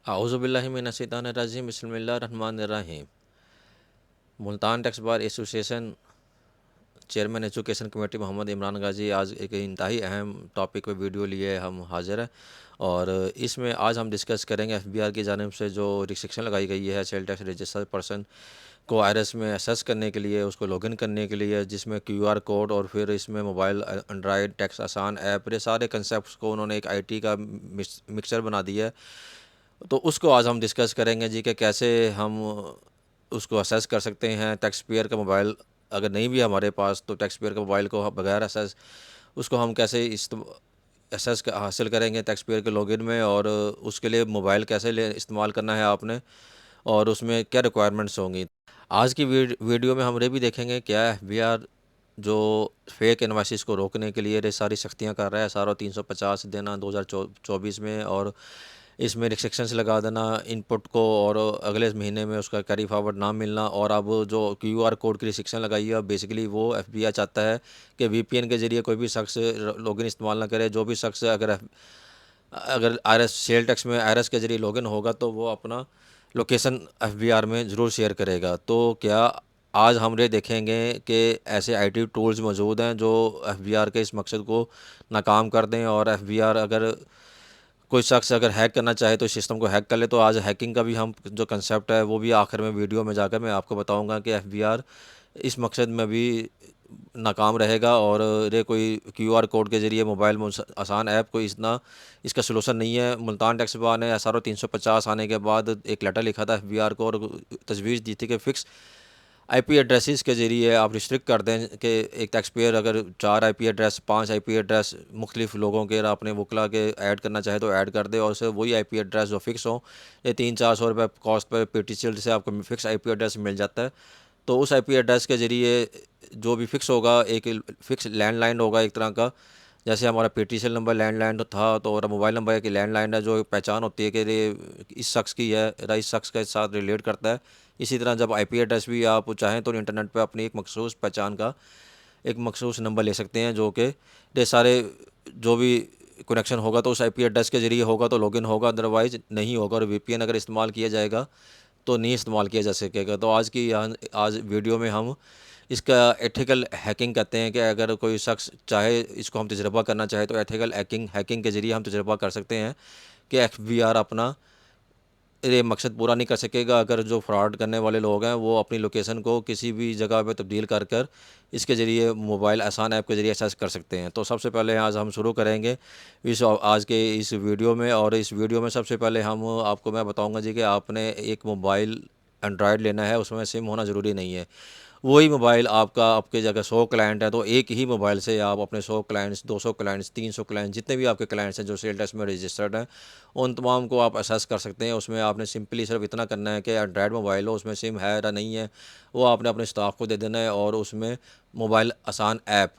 आऊज़ुबिल्लाहि मिनश्शैतानिर्रजीम बिस्मिल्लाहिर्रहमानिर्रहीम। Multan tax bar association chairman education committee Mohammad Imran Ghazi आज एक इंतहाई अहम टॉपिक पे वीडियो लिए हम हाज़िर हैं और इसमें आज हम डिस्कस करेंगे एफबीआर की जानिब से जो रिस्ट्रिक्शन लगाई गई है सेल टैक्स रजिस्टर्ड पर्सन को आईआरएस में एसेस करने के लिए, उसको लॉगिन करने के लिए, जिसमें क्यूआर कोड और फिर इसमें मोबाइल एंड्रॉयड टैक्स आसान ऐप, ये सारे कंसेप्ट को उन्होंने एक आईटी का मिक्सचर बना दिया है। तो उसको आज हम डिस्कस करेंगे जी कि कैसे हम उसको असेस कर सकते हैं। टैक्स पेयर का मोबाइल अगर नहीं भी हमारे पास तो टैक्स पेयर के मोबाइल को बगैर असेस उसको हम कैसे असेस हासिल करेंगे टैक्स पेयर के लॉगिन में, और उसके लिए मोबाइल कैसे इस्तेमाल करना है आपने और उसमें क्या रिक्वायरमेंट्स होंगी। आज की वीडियो में हम ये भी देखेंगे क्या एफबीआर जो फेक इन्वाइसिस को रोकने के लिए ये सारी सख्तियाँ कर रहा है। सारा 350 देना 2024 में, और इसमें रिस्ट्रिक्शंस लगा देना इनपुट को, और अगले महीने में उसका कैरी फॉरवर्ड ना मिलना। और अब जो क्यूआर कोड की रिस्ट्रिक्शन लगाई है, बेसिकली वो एफबीआई चाहता है कि वीपीएन के ज़रिए कोई भी शख्स लॉगिन इस्तेमाल ना करे। जो भी शख्स अगर आईआरएस सेल टैक्स में आईआरएस के ज़रिए लॉगिन होगा तो वो अपना लोकेशन एफबीआर में ज़रूर शेयर करेगा। तो क्या आज हम ये देखेंगे कि ऐसे आईटी टूल्स मौजूद हैं जो एफबीआर के इस मकसद को नाकाम कर दें, और एफबीआर अगर कोई शख्स अगर हैक करना चाहे तो इस सिस्टम को हैक कर ले। तो आज हैकिंग का भी हम जो कंसेप्ट है वो भी आखिर में वीडियो में जाकर मैं आपको बताऊंगा कि एफबीआर इस मकसद में भी नाकाम रहेगा, और ये कोई क्यूआर कोड के ज़रिए मोबाइल में आसान ऐप कोई इतना इसका सलूशन नहीं है। मुल्तान टैक्स बार ने एसआरओ 350 आने के बाद एक लेटर लिखा था एफबीआर को और तजवीज़ दी थी कि फ़िक्स आईपी एड्रेसेस के ज़रिए आप रिस्ट्रिक्ट कर दें कि एक टैक्स पेयर अगर 4 आईपी एड्रेस 5 आईपी एड्रेस मुख्तलिफ लोगों के अपने वकला के ऐड करना चाहे तो ऐड कर दे, और उसे वही आईपी एड्रेस जो फिक्स हो, ये 300-400 रुपये कॉस्ट पर पीटीसीएल से आपको फिक्स आईपी एड्रेस मिल जाता है। तो उस आईपी एड्रेस के ज़रिए जो भी फिक्स होगा, एक फिक्स लैंडलाइन होगा एक तरह का, जैसे हमारा पीटीसीएल नंबर लैंडलाइन था तो हमारा मोबाइल नंबर एक लैंडलाइन है जो पहचान होती है कि ये इस शख्स की है, इस शख्स के साथ रिलेट करता है। इसी तरह जब आईपी एड्रेस भी आप चाहें तो इंटरनेट पे अपनी एक मखसूस पहचान का एक मखसूस नंबर ले सकते हैं, जो कि ये सारे जो भी कनेक्शन होगा तो उस आईपी एड्रेस के ज़रिए होगा तो लॉगिन होगा, अदरवाइज़ नहीं होगा। और वीपीएन अगर इस्तेमाल किया जाएगा तो नहीं इस्तेमाल किया जा सकेगा। तो आज वीडियो में हम इसका एथिकल हैकिंग कहते हैं कि अगर कोई शख्स चाहे इसको हम तजर्बा करना चाहे तो एथिकल हैकिंग के ज़रिए हम तजर्बा कर सकते हैं कि एफबीआर अपना ये मकसद पूरा नहीं कर सकेगा अगर जो फ्रॉड करने वाले लोग हैं वो अपनी लोकेशन को किसी भी जगह पे तब्दील कर कर इसके ज़रिए मोबाइल आसान ऐप के ज़रिए एक्सेस कर सकते हैं। तो सबसे पहले आज हम शुरू करेंगे इस आज के इस वीडियो में, और इस वीडियो में सबसे पहले मैं बताऊंगा जी कि आपने एक मोबाइल एंड्रॉयड लेना है, उसमें सिम होना ज़रूरी नहीं है। वही मोबाइल आपके जगह 100 क्लाइंट है तो एक ही मोबाइल से आप अपने 100 क्लाइंट्स, 200 क्लाइंट्स, 300 क्लाइंट्स, जितने भी आपके क्लाइंट्स हैं जो सेल टैक्स में रजिस्टर्ड हैं, उन तमाम को आप असेस कर सकते हैं। उसमें आपने सिंपली सिर्फ इतना करना है कि एंड्रॉयड मोबाइल हो, उसमें सिम है या नहीं है वो आपने अपने स्टाफ को दे देना है, और उसमें मोबाइल आसान ऐप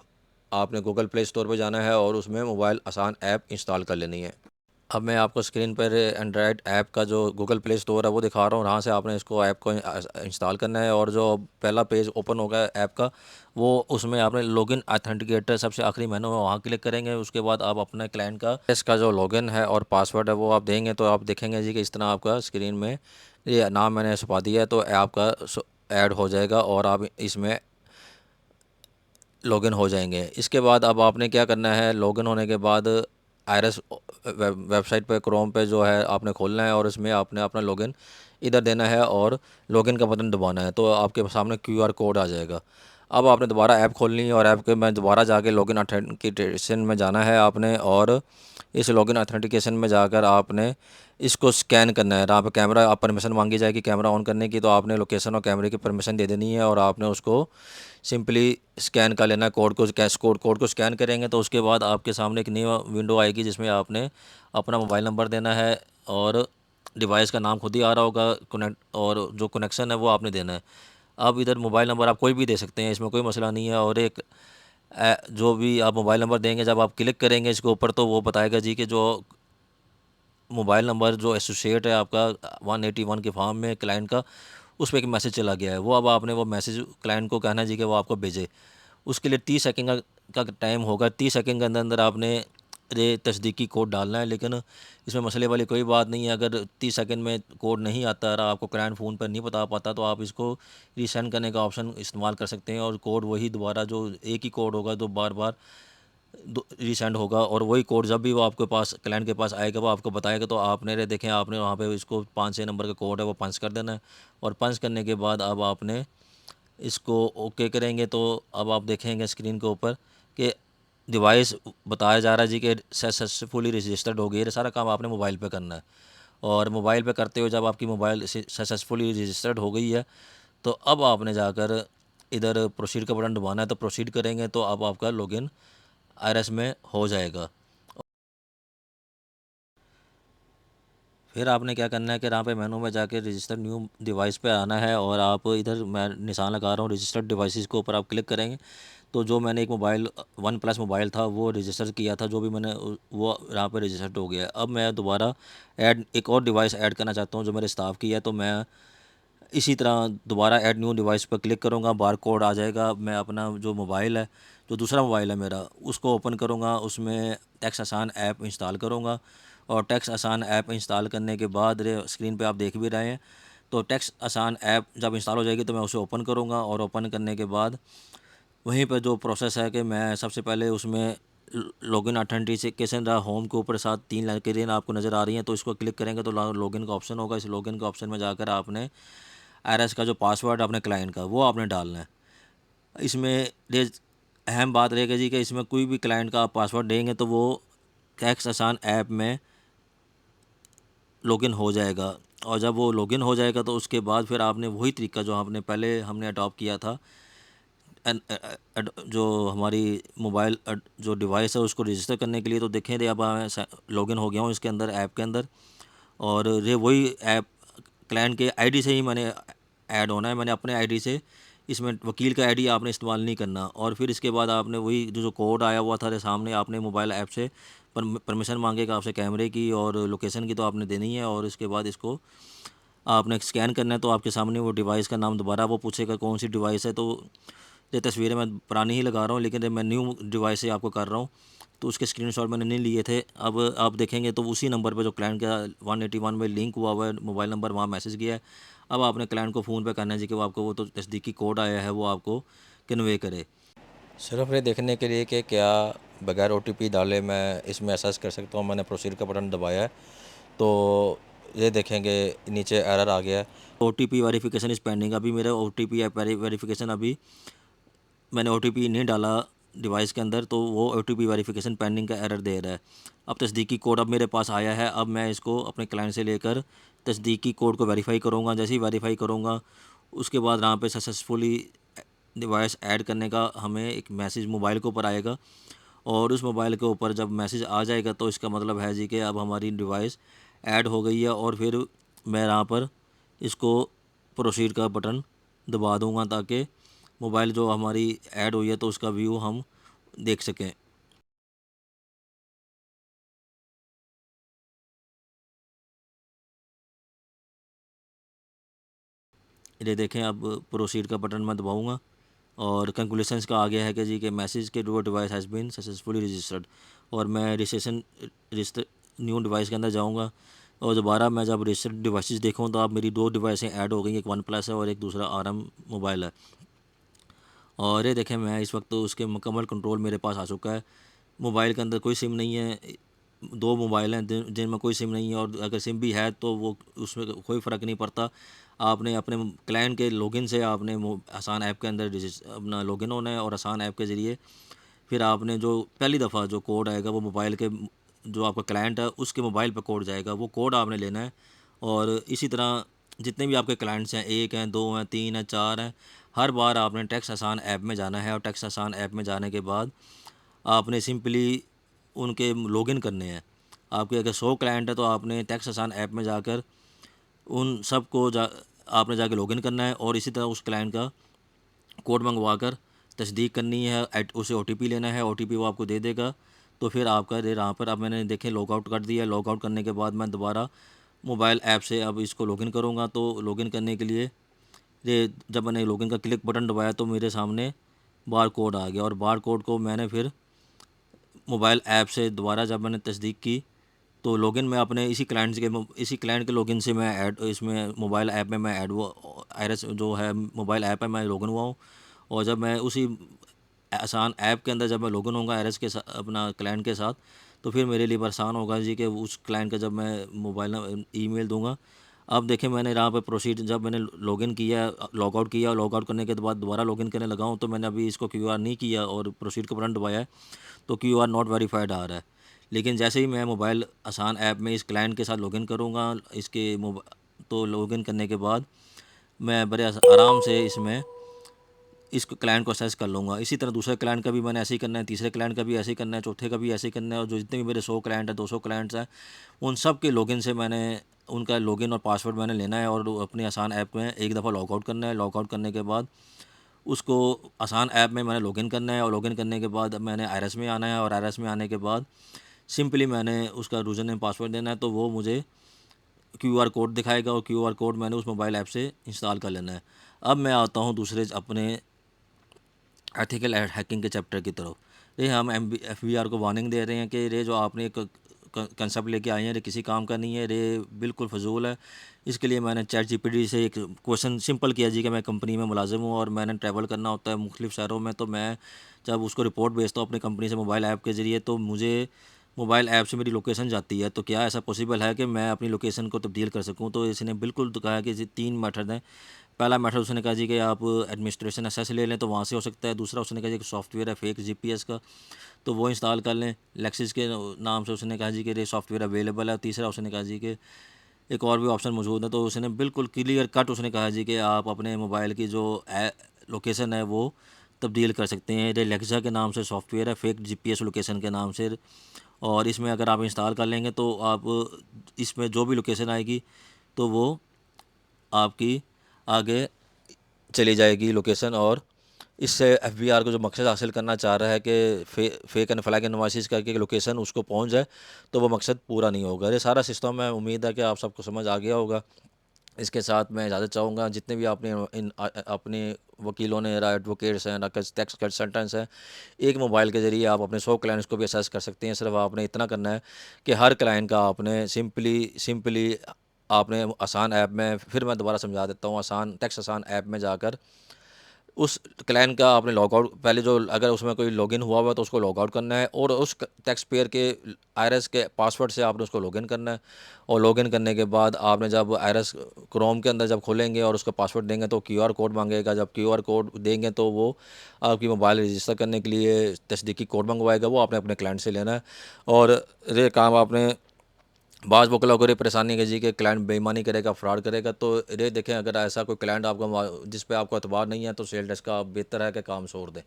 आपने गूगल प्ले स्टोर पर जाना है और उसमें मोबाइल आसान ऐप इंस्टॉल कर लेनी है। अब मैं आपको स्क्रीन पर एंड्रॉयड ऐप का जो गूगल प्ले स्टोर है वो दिखा रहा हूँ, वहाँ से आपने इसको ऐप को इंस्टॉल करना है, और जो पहला पेज ओपन होगा ऐप का वो उसमें आपने लॉगिन ऑथेंटिकेटर सबसे आखिरी मेनू है वहाँ क्लिक करेंगे। उसके बाद आप अपने क्लाइंट का इसका जो लॉगिन है और पासवर्ड है वो आप देंगे तो आप देखेंगे जी कि इस तरह आपका स्क्रीन में ये नाम मैंने छुपा दिया है तो आपका ऐड हो जाएगा और आप इसमें लॉगिन हो जाएंगे। इसके बाद अब आपने क्या करना है, लॉगिन होने के बाद आईआरएस वेबसाइट पे क्रोम पे जो है आपने खोलना है और इसमें आपने अपना लॉगिन इधर देना है और लॉगिन का बटन दबाना है तो आपके सामने क्यूआर कोड आ जाएगा। अब आपने दोबारा ऐप खोलनी है और ऐप के में दोबारा जाके लॉगिन ऑथेंटिकेशन में जाना है आपने, और इस लॉगिन ऑथेंटिकेशन में जाकर आपने इसको स्कैन करना है। यहाँ पे कैमरा आप परमिशन मांगी जाएगी कैमरा ऑन करने की, तो आपने लोकेशन और कैमरे की परमिशन दे देनी है और आपने उसको सिंपली स्कैन कर लेना है कोड को। कैश कोड को स्कैन करेंगे तो उसके बाद आपके सामने एक न्यू विंडो आएगी जिसमें आपने अपना मोबाइल नंबर देना है और डिवाइस का नाम खुद ही आ रहा होगा कनेक्ट, और जो कनेक्शन है वो आपने देना है। अब इधर मोबाइल नंबर आप कोई भी दे सकते हैं, इसमें कोई मसला नहीं है। और एक जो भी आप मोबाइल नंबर देंगे जब आप क्लिक करेंगे इसके ऊपर तो वो बताएगा जी कि जो मोबाइल नंबर जो एसोसिएट है आपका 181 के फॉर्म में क्लाइंट का, उस पर एक मैसेज चला गया है। वो अब आपने वो मैसेज क्लाइंट को कहना है जी कि वो आपको भेजे। उसके लिए 30 सेकंड का टाइम होगा। 30 सेकंड के अंदर अंदर आपने ये तस्दीकी कोड डालना है। लेकिन इसमें मसले वाली कोई बात नहीं है। अगर 30 सेकंड में कोड नहीं आता और आपको क्लाइंट फ़ोन पर नहीं बता पाता तो आप इसको रीसेंड करने का ऑप्शन इस्तेमाल कर सकते हैं, और कोड वही दोबारा जो एक ही कोड होगा जो बार बार रीसेंड होगा, और वही कोड जब भी वो आपके पास क्लाइंट के पास आएगा वो आपको बताएगा। तो आपने रे देखें, आपने वहाँ पे इसको 5-6 नंबर का कोड है वो पंच कर देना है, और पंच करने के बाद अब आपने इसको ओके करेंगे तो अब आप देखेंगे स्क्रीन के ऊपर कि डिवाइस बताया जा रहा है जी कि सक्सेसफुली रजिस्टर्ड हो गई है। ये सारा काम आपने मोबाइल पे करना है, और मोबाइल पे करते हुए जब आपकी मोबाइल सक्सेसफुली रजिस्टर्ड हो गई है तो अब आपने जाकर इधर प्रोसीड का बटन दबाना है। तो प्रोसीड करेंगे तो अब आपका लॉगिन आईआरएस में हो जाएगा। फिर आपने क्या करना है कि यहाँ पे मेनू में जाके रजिस्टर न्यू डिवाइस पे आना है, और आप इधर मैं निशान लगा रहा हूँ रजिस्टर्ड डिवाइसेस के ऊपर आप क्लिक करेंगे तो जो मैंने एक मोबाइल वन प्लस मोबाइल था वो रजिस्टर किया था, जो भी मैंने वो यहाँ पे रजिस्टर्ड हो गया है। अब मैं दोबारा ऐड एक और डिवाइस ऐड करना चाहता हूँ जो मेरे स्टाफ की है, तो मैं इसी तरह दोबारा ऐड न्यू डिवाइस पर क्लिक करूँगा, बार कोड आ जाएगा। मैं अपना जो मोबाइल है, जो दूसरा मोबाइल है मेरा, उसको ओपन करूँगा, उसमें टैक्स आसान ऐप इंस्टॉल करूँगा, और टैक्स आसान ऐप इंस्टॉल करने के बाद स्क्रीन पे आप देख भी रहे हैं, तो टैक्स आसान ऐप जब इंस्टॉल हो जाएगी तो मैं उसे ओपन करूँगा, और ओपन करने के बाद वहीं पर जो प्रोसेस है कि मैं सबसे पहले उसमें लॉगिन ऑथेंटिकेशन रहा, होम के ऊपर साथ 3 लाइनें आपको नज़र आ रही हैं, तो इसको क्लिक करेंगे तो लॉगिन का ऑप्शन होगा। इस लॉगिन के ऑप्शन में जाकर आपने आरएस का जो पासवर्ड अपने क्लाइंट का वो आपने डालना है। इसमें ये अहम बात रहेगी जी कि इसमें कोई भी क्लाइंट का आप पासवर्ड देंगे तो वो टैक्स आसान ऐप में लॉगिन हो जाएगा, और जब वो लॉगिन हो जाएगा तो उसके बाद फिर आपने वही तरीका जो आपने पहले हमने अडॉप्ट किया था, जो हमारी मोबाइल जो डिवाइस है उसको रजिस्टर करने के लिए, तो देखें रे अब मैं लॉगिन हो गया हूँ इसके अंदर, ऐप के अंदर, और ये वही ऐप क्लाइंट के आईडी से ही मैंने ऐड होना है। मैंने अपने आईडी से, इसमें वकील का आईडी आपने इस्तेमाल नहीं करना। और फिर इसके बाद आपने वही जो कोड आया हुआ था सामने, आपने मोबाइल ऐप से परमिशन मांगेगा आपसे कैमरे की और लोकेशन की, तो आपने देनी है, और इसके बाद इसको आपने स्कैन करना है। तो आपके सामने वो डिवाइस का नाम दोबारा वो पूछेगा कौन सी डिवाइस है। तो ये तस्वीरें मैं पुरानी ही लगा रहा हूँ, लेकिन मैं न्यू डिवाइस से आपको कर रहा हूँ, तो उसके स्क्रीनशॉट मैंने नहीं लिए थे। अब आप देखेंगे तो उसी नंबर पे जो क्लाइंट का 181 में लिंक हुआ है मोबाइल नंबर, वहाँ मैसेज गया है। अब आपने क्लाइंट को फ़ोन पे करना है जी कि वो आपको वो तो तस्दीकी कोड आया है वो आपको कन्वे करे। सिर्फ ये देखने के लिए कि क्या बगैर ओटीपी डाले मैं इसमें एसेस कर सकता हूँ, मैंने प्रोसीड का बटन दबाया है तो ये देखेंगे नीचे एरर आ गया है, ओटीपी वेरिफिकेशन इज़ पेंडिंग। अभी मेरा ओटीपी वेरिफिकेशन अभी मैंने ओटीपी नहीं डाला डिवाइस के अंदर, तो वो ओटीपी वेरिफिकेशन पेंडिंग का एरर दे रहा है। अब तस्दीकी कोड अब मेरे पास आया है, अब मैं इसको अपने क्लाइंट से लेकर तस्दीकी कोड को वेरीफाई करूँगा। जैसे ही वेरीफाई करूँगा उसके बाद यहाँ पे सक्सेसफुली डिवाइस ऐड करने का हमें एक मैसेज मोबाइल के ऊपर आएगा, और उस मोबाइल के ऊपर जब मैसेज आ जाएगा तो इसका मतलब है जी कि अब हमारी डिवाइस ऐड हो गई है। और फिर मैं यहाँ पर इसको प्रोसीड का बटन दबा दूँगा ताकि मोबाइल जो हमारी ऐड हुई है तो उसका व्यू हम देख सकें। ये देखें, अब प्रोसीड का बटन मैं दबाऊँगा और कैलकुलेशंस का आ गया है कि जी के मैसेज के डू device has been successfully registered, और मैं रजिस्ट्रेशन रजिस्टर न्यू डिवाइस के अंदर जाऊँगा, और दोबारा मैं जब रजिस्टर्ड डिवाइसेस देखूँ तो अब मेरी 2 डिवाइसें ऐड हो गई, एक वन प्लस है और एक दूसरा आरएम मोबाइल है। और ये देखें, मैं इस वक्त तो उसके मुकम्मल कंट्रोल मेरे पास आ चुका है। मोबाइल के अंदर कोई सिम नहीं है, 2 मोबाइल हैं जिनमें कोई सिम नहीं है, और अगर सिम भी है तो वो उसमें कोई फ़र्क नहीं पड़ता। आपने अपने क्लाइंट के लॉगिन से आपने आसान ऐप के अंदर अपना लॉगिन होना है, और आसान ऐप के ज़रिए फिर आपने जो पहली दफ़ा जो कोड आएगा वो मोबाइल के जो आपका क्लाइंट है उसके मोबाइल पर कोड जाएगा, वो कोड आपने लेना है। और इसी तरह जितने भी आपके क्लाइंट्स हैं, 1 हैं, 2 हैं, 3 हैं, 4 हैं, हर बार आपने टैक्स आसान ऐप में जाना है, और टैक्स आसान ऐप में जाने के बाद आपने सिंपली उनके लॉगिन करने हैं। आपके अगर 100 क्लाइंट है तो आपने टैक्स आसान ऐप में जाकर उन सब को आपने जाके लॉगिन करना है, और इसी तरह उस क्लाइंट का कोड मंगवा कर तस्दीक करनी है, उसे ओटीपी लेना है, ओटीपी वो आपको दे देगा। तो फिर आपका यहाँ पर अब मैंने देखें लॉग आउट कर दिया है। लॉग आउट करने के बाद मैं दोबारा मोबाइल ऐप से अब इसको लॉगिन करूँगा। तो लॉगिन करने के लिए ये जब मैंने लॉगिन का क्लिक बटन दबाया तो मेरे सामने बार कोड आ गया, और बार कोड को मैंने फिर मोबाइल ऐप से दोबारा जब मैंने तस्दीक की तो लॉगिन मैं अपने इसी क्लाइंट के लॉगिन से मैं ऐड इसमें मोबाइल ऐप में मैं ऐड हुआ, आयरस जो है मोबाइल ऐप है, मैं लॉगिन हुआ हूँ। और जब मैं उसी आसान ऐप के अंदर जब मैं लॉगिन होऊंगा आयरस के साथ अपना क्लाइंट के साथ, तो फिर मेरे लिए आसान होगा जी कि उस क्लाइंट का जब मैं मोबाइल ईमेल दूंगा। अब देखें मैंने यहाँ पे प्रोसीड जब मैंने लॉगिन किया, लॉग आउट किया, लॉग आउट करने के बाद दोबारा लॉगिन करने लगा हूँ, तो मैंने अभी इसको क्यूआर नहीं किया और प्रोसीड का बटन दबाया है तो क्यूआर नॉट वेरीफाइड आ रहा है। लेकिन जैसे ही मैं मोबाइल आसान ऐप में इस क्लाइंट के साथ लॉगिन करूँगा, तो लॉगिन करने के बाद मैं बड़े आराम से इसमें इस क्लाइंट को असेस कर लूँगा। इसी तरह दूसरे क्लाइंट का भी मैंने ऐसे ही करना है, तीसरे क्लाइंट का भी ऐसे ही करना है, चौथे का भी ऐसे ही करना है, और जो जितने भी मेरे 100 क्लाइंट हैं, 200 क्लाइंट्स हैं, उन सब के लॉगिन से मैंने उनका लॉगिन और पासवर्ड मैंने लेना है और अपने आसान ऐप में एक दफ़ा लॉग आउट करना है। लॉग आउट करने के बाद उसको आसान ऐप में मैंने लॉगिन करना है और लॉगिन करने के बाद मैंने आयरस में आना है और आयरस में आने के बाद सिंपली मैंने उसका यूज़र नेम पासवर्ड देना है, तो वो मुझे क्यूआर कोड दिखाएगा और क्यूआर कोड मैंने उस मोबाइल ऐप से इंस्टॉल कर लेना है। अब मैं आता हूँ दूसरे अपने एथिकल हैकिंग के चैप्टर की तरफ। ये हम एफबीआर को वार्निंग दे रहे हैं कि ये जो आपने एक कंसेप्ट लेके आए हैं ये किसी काम का नहीं है, ये बिल्कुल फजूल है। इसके लिए मैंने चैट जीपीटी से एक क्वेश्चन सिंपल किया जी कि मैं कंपनी में मुलाजिम हूँ और मैंने ट्रैवल करना होता है मुख्तलिफ़ शहरों में, तो मैं जब उसको रिपोर्ट भेजता हूँ अपनी कंपनी से मोबाइल ऐप के ज़रिए, तो मुझे मोबाइल ऐप से मेरी लोकेशन जाती है, तो क्या ऐसा पॉसिबल है कि मैं अपनी लोकेशन को तब्दील कर सकूँ? तो इसने बिल्कुल तो कहा कि जी 3 मेथड हैं। पहला मेथड उसने कहा जी कि आप एडमिनिस्ट्रेशन एक्सेस ले लें, तो वहाँ से हो सकता है। दूसरा उसने कहा जी कि सॉफ्टवेयर है फेक जीपीएस का, तो वो इंस्टॉल कर लें। लेक्सिस के नाम से उसने कहा जी कि ये सॉफ्टवेयर अवेलेबल है। तीसरा उसने कहा जी कि एक और भी ऑप्शन मौजूद है, तो उसने बिल्कुल क्लियर कट उसने कहा जी कि आप अपने मोबाइल की जो लोकेशन है वो तब्दील कर सकते हैं। ये लेक्सा के नाम से सॉफ्टवेयर है, फेक जीपीएस लोकेशन के नाम से, और इसमें अगर आप इंस्टॉल कर लेंगे तो आप इसमें जो भी लोकेशन आएगी तो वो आपकी आगे चली जाएगी लोकेशन। और इससे एफबीआर को जो मकसद हासिल करना चाह रहा है कि फेक एंड फ्लैग एनालिसिस करके लोकेशन उसको पहुंच जाए, तो वो मकसद पूरा नहीं होगा। ये सारा सिस्टम है, उम्मीद है कि आप सबको समझ आ गया होगा। इसके साथ मैं इजाज़त चाहूँगा, जितने भी आपने अपने वकीलों ने एडवोकेट्स हैं, टैक्स कंसल्टेंट्स हैं, एक मोबाइल के ज़रिए आप अपने 100 क्लाइंट्स को भी असेस कर सकते हैं। सिर्फ आपने इतना करना है कि हर क्लाइंट का आपने सिंपली आपने आसान ऐप में, फिर मैं दोबारा समझा देता हूँ, आसान ऐप में जाकर उस क्लाइंट का आपने लॉग आउट पहले जो अगर उसमें कोई लॉगिन हुआ हुआ तो उसको लॉग आउट करना है, और उस टैक्स पेयर के आयरस के पासवर्ड से आपने उसको लॉगिन करना है। और लॉगिन करने के बाद आपने जब आयरस क्रोम के अंदर जब खोलेंगे और उसका पासवर्ड देंगे तो क्यूआर कोड मांगेगा। जब क्यूआर कोड देंगे तो वो आपकी मोबाइल रजिस्टर करने के लिए तस्दीकी कोड मंगवाएगा, वो आपने अपने क्लाइंट से लेना है। और ये काम आपने बाज़ वकला को ये परेशानी है जी कि क्लाइंट बेईमानी करेगा, फ्रॉड करेगा, तो ये देखें अगर ऐसा कोई क्लाइंट आपका जिस पे आपको एतबार नहीं है तो सेल डेस्क का बेहतर है कि काम छोड़ दें,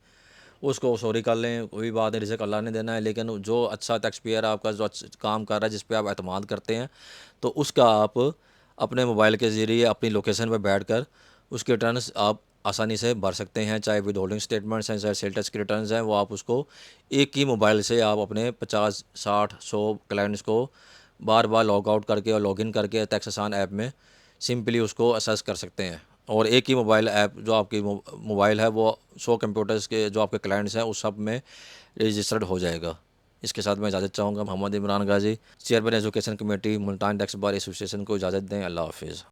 उसको सॉरी कर लें, कोई बात नहीं, रिज़्क अल्लाह ने देना है। लेकिन जो अच्छा टैक्स पेयर आपका जो काम कर रहा है, जिस पे आप एतमाद करते हैं, तो उसका आप अपने मोबाइल के ज़रिए अपनी लोकेशन पर बैठ कर उसके रिटर्न्स आप आसानी से भर सकते हैं। चाहे विद होल्डिंग स्टेटमेंट्स हैं, चाहे सेल टैक्स के रिटर्न्स हैं, वो आप उसको एक ही मोबाइल से आप अपने 50, 60, 100 क्लाइंट्स को बार बार लॉग आउट करके और लॉगिन करके टैक्स आसान ऐप में सिंपली उसको असेस कर सकते हैं। और एक ही मोबाइल ऐप जो आपकी मोबाइल है वो 100 कंप्यूटर्स के जो आपके क्लाइंट्स हैं उस सब में रजिस्टर्ड हो जाएगा। इसके साथ मैं इजाज़त चाहूँगा। Mohammad Imran Ghazi, chairman education committee, Multan tax bar association को इजाज़त दें। अल्लाह हाफिज़।